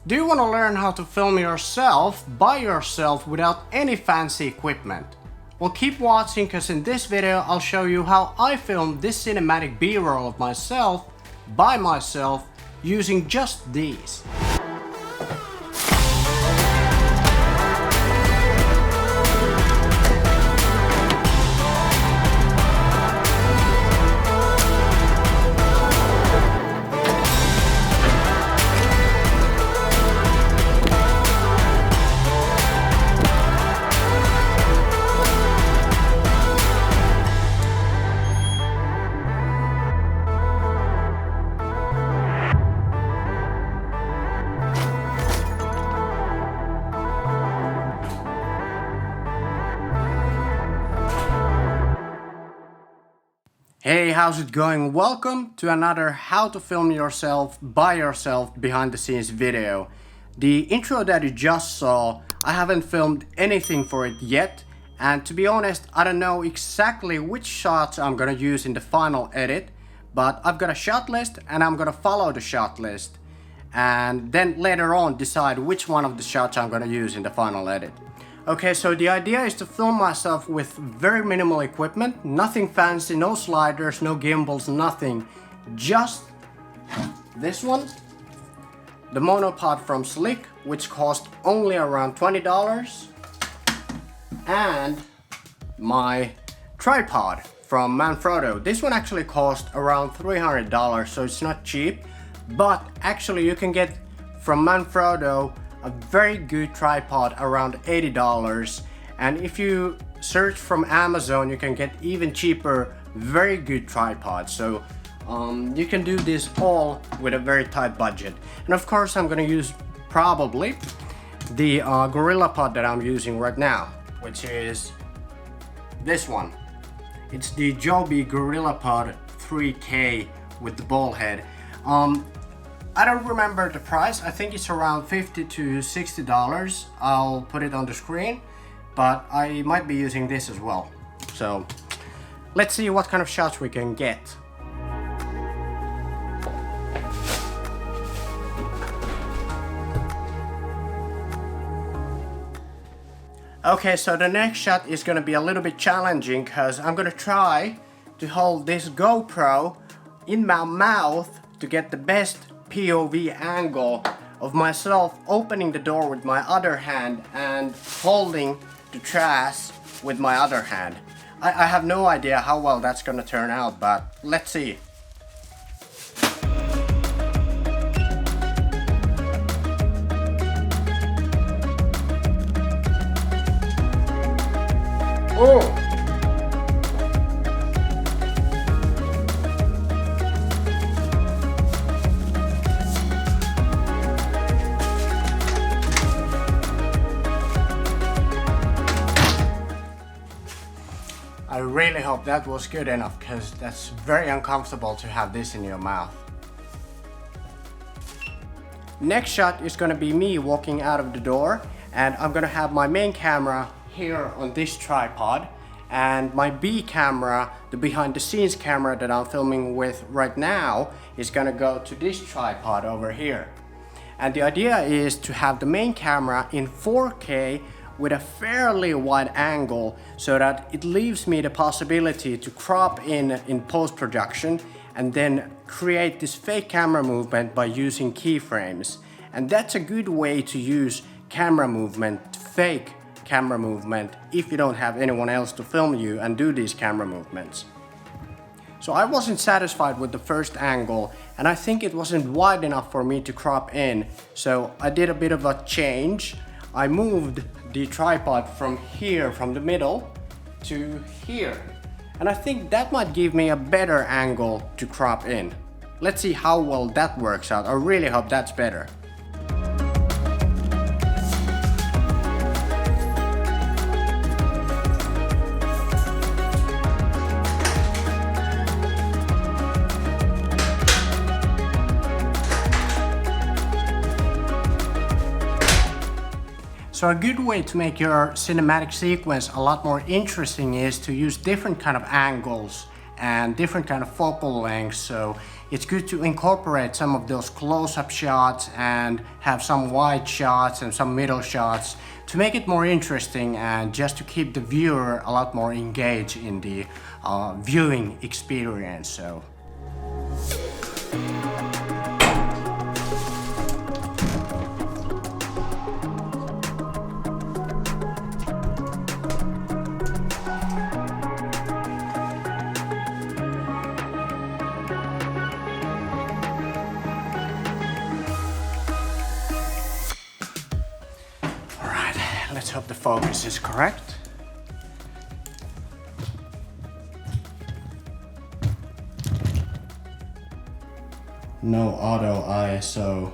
Do you want to learn how to film yourself by yourself without any fancy equipment? Well, keep watching, because in this video I'll show you how I filmed this cinematic B-roll of myself by myself using just these. Hey, how's it going? Welcome to another how to film yourself by yourself behind the scenes video. The intro that you just saw, I haven't filmed anything for it yet, and to be honest, I don't know exactly which shots I'm gonna use in the final edit, but I've got a shot list and I'm gonna follow the shot list and then later on decide which one of the shots I'm gonna use in the final edit. Okay, so the idea is to film myself with very minimal equipment, nothing fancy, no sliders, no gimbals, nothing. Just this one, the monopod from Slik, which cost only around $20, and my tripod from Manfrotto. This one actually cost around $300, so it's not cheap, but actually you can get from Manfrotto a very good tripod around $80, and if you search from Amazon you can get even cheaper very good tripods, so you can do this all with a very tight budget. And of course I'm gonna use probably the GorillaPod that I'm using right now, which is this one. It's the Joby GorillaPod 3K with the ball head. I don't remember the price. I think it's around $50 to $60. I'll put it on the screen, but I might be using this as well. So let's see what kind of shots we can get. Okay, so the next shot is gonna be a little bit challenging because I'm gonna try to hold this GoPro in my mouth to get the best POV angle of myself opening the door with my other hand and holding the trash with my other hand. I have no idea how well that's gonna turn out, but let's see. Oh! I really hope that was good enough, because that's very uncomfortable to have this in your mouth. Next shot is gonna be me walking out of the door, and I'm gonna have my main camera here on this tripod, and my B camera, the behind the scenes camera that I'm filming with right now, is gonna go to this tripod over here. And the idea is to have the main camera in 4K with a fairly wide angle, so that it leaves me the possibility to crop in post-production and then create this fake camera movement by using keyframes. And that's a good way to use camera movement, fake camera movement, if you don't have anyone else to film you and do these camera movements. So I wasn't satisfied with the first angle, and I think it wasn't wide enough for me to crop in, so I did a bit of a change. I moved the tripod from here, from the middle, to here. And I think that might give me a better angle to crop in. Let's see how well that works out. I really hope that's better. So a good way to make your cinematic sequence a lot more interesting is to use different kind of angles and different kind of focal lengths. So it's good to incorporate some of those close-up shots and have some wide shots and some middle shots to make it more interesting and just to keep the viewer a lot more engaged in the viewing experience. So. Let's hope the focus is correct. No auto ISO.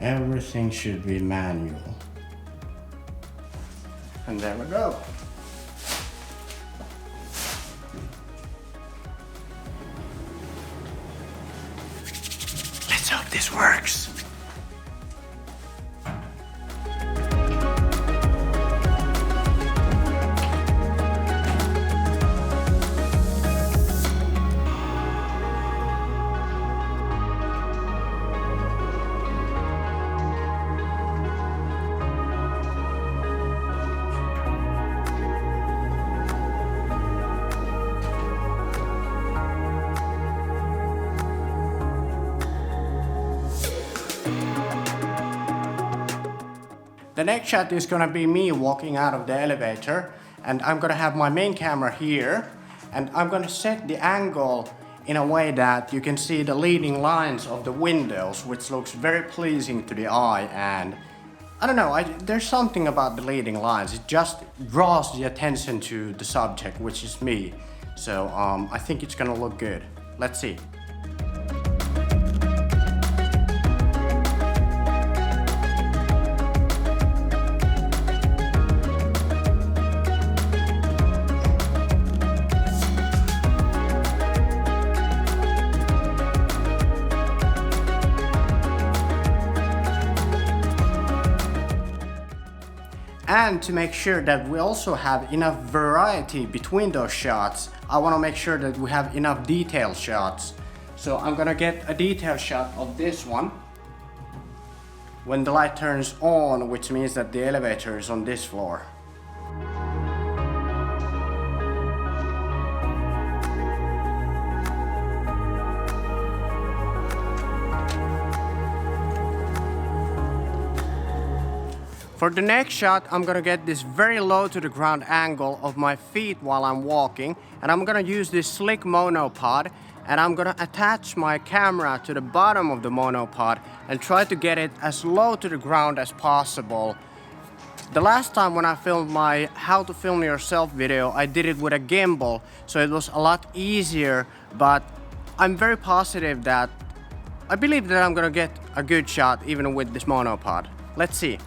Everything should be manual. And there we go. Let's hope this works. The next shot is gonna be me walking out of the elevator, and I'm gonna have my main camera here, and I'm gonna set the angle in a way that you can see the leading lines of the windows, which looks very pleasing to the eye. And I don't know, there's something about the leading lines, it just draws the attention to the subject, which is me. So I think it's gonna look good. Let's see. And to make sure that we also have enough variety between those shots, I want to make sure that we have enough detail shots. So I'm gonna get a detail shot of this one when the light turns on, which means that the elevator is on this floor. For the next shot, I'm gonna get this very low to the ground angle of my feet while I'm walking, and I'm gonna use this slick monopod, and I'm gonna attach my camera to the bottom of the monopod and try to get it as low to the ground as possible. The last time when I filmed my How to Film Yourself video, I did it with a gimbal, so it was a lot easier, but I'm very positive that I believe that I'm gonna get a good shot even with this monopod. Let's see.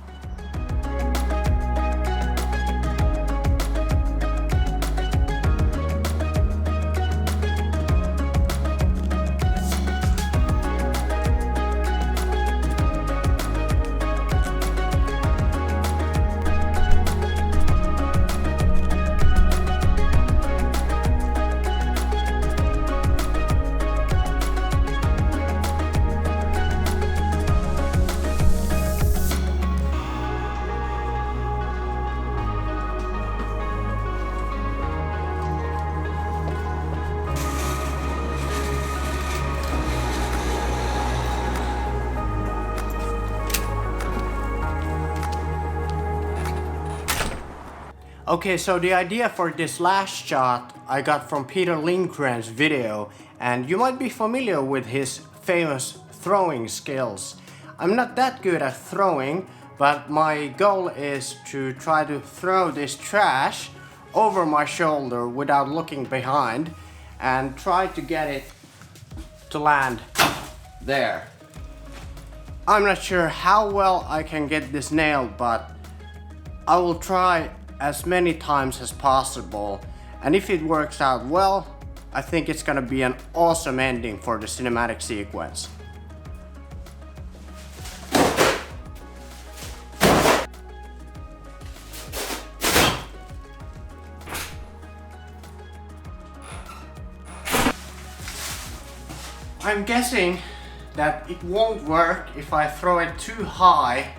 Okay, so the idea for this last shot I got from Peter Lindgren's video, and you might be familiar with his famous throwing skills. I'm not that good at throwing, but my goal is to try to throw this trash over my shoulder without looking behind and try to get it to land there. I'm not sure how well I can get this nailed, but I will try as many times as possible, and if it works out well, I think it's gonna be an awesome ending for the cinematic sequence. I'm guessing that it won't work if I throw it too high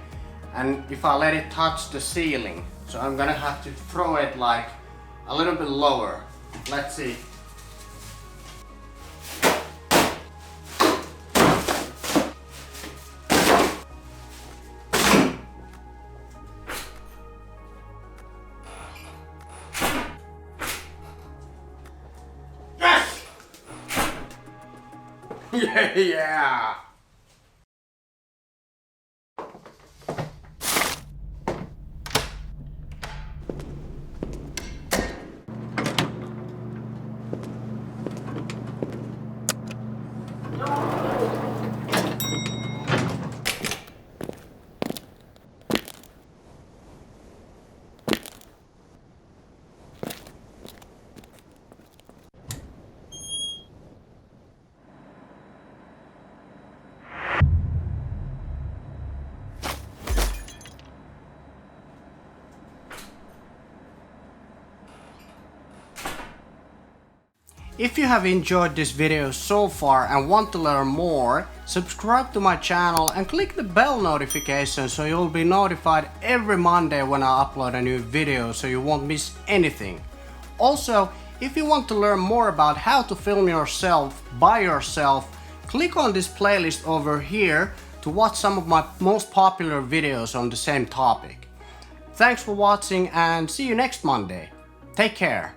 and if I let it touch the ceiling. So I'm gonna have to throw it like a little bit lower. Let's see. Yes! Yeah! If you have enjoyed this video so far and want to learn more, subscribe to my channel and click the bell notification so you'll be notified every Monday when I upload a new video so you won't miss anything. Also, if you want to learn more about how to film yourself by yourself, click on this playlist over here to watch some of my most popular videos on the same topic. Thanks for watching and see you next Monday. Take care.